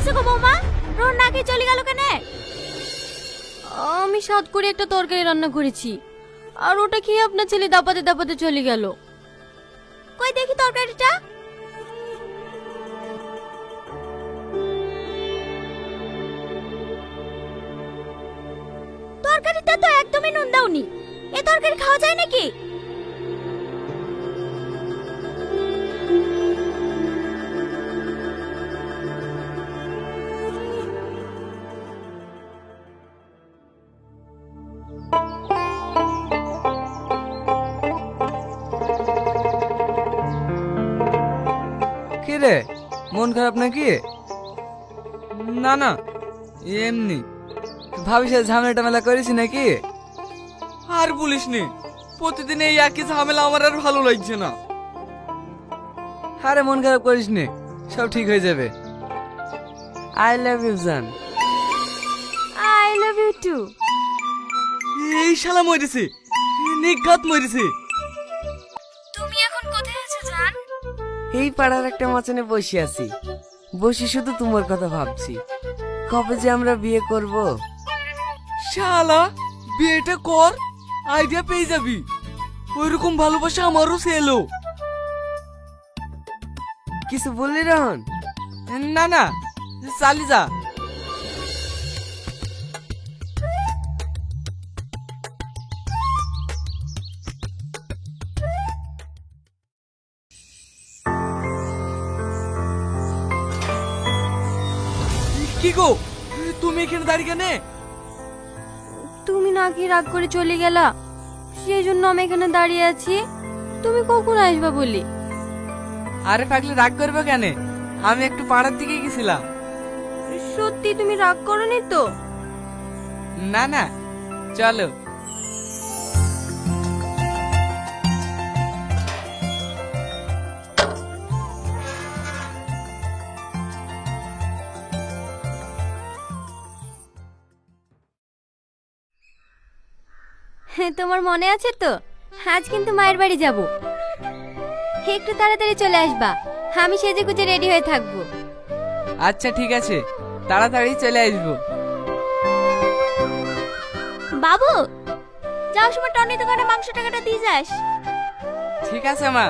হয়েছে গো বৌমা? রোন না খেয়ে চলে গেল কেন? আমি স্বাদ করে একটা তরকারি রান্না করেছি, আর ওটা খেয়ে আপনার ছেলে দাপাতে দাপাতে চলে গেল। কই দেখি তরকারিটা। তরকারিটা তো একদমই নুন দাওনি। এ তরকারি খাওয়া যায় নাকি? কি রে, মন খারাপ নাকি? না না, এমনি। ভাবির সাথে ঝামেলা টামেলা করেছি নাকি? আর বলিস নি, প্রতিদিন এই একই ঝামেলা আমার আর ভালো লাগছে না। আরে মন খারাপ করিস নি, সব ঠিক হয়ে যাবে। আই লাভ ইউ জান। I love you too. এই শালা মরেছে, নিঘাত মরেছে। তুমি এখন কোথায় আছো জান? এই পাড়ার একটা মাচানে বসে আছি, বসে শুধু তোমার কথা ভাবছি, কবে যে আমরা বিয়ে করব। শালা বিয়েটা কর, আইডিয়া পেয়ে যাবি। ওইরকম ভালোবাসা আমারও ছেলো। কিছু বললি রহন? না না, চালি যা। কি গো, তুমি এখানে দাঁড়িয়ে কেন? তুমি নাকি রাগ করে চলে গেলা, সেই জন্য আমি এখানে দাঁড়িয়ে আছি। তুমি কখন আসবা বলি? আরে পাগলি, রাগ করবে কেন? আমি একটু পাড়ার দিকে গেছিলাম। সত্যি তুমি রাগ করনি তো? না না, চলো। তোমার মনে আছে তো, আজ কিন্তু মায়ের বাড়ি যাব। একটু তাড়াতাড়ি চলে আসবা, আমি সেজে গুজে রেডি হয়ে থাকবো। আচ্ছা ঠিক আছে, তাড়াতাড়ি চলে আসবো। বাবু, যাওয়ার সময় টনি দোকানে মাংস টাকাটা দিয়ে যাস। ঠিক আছে মা।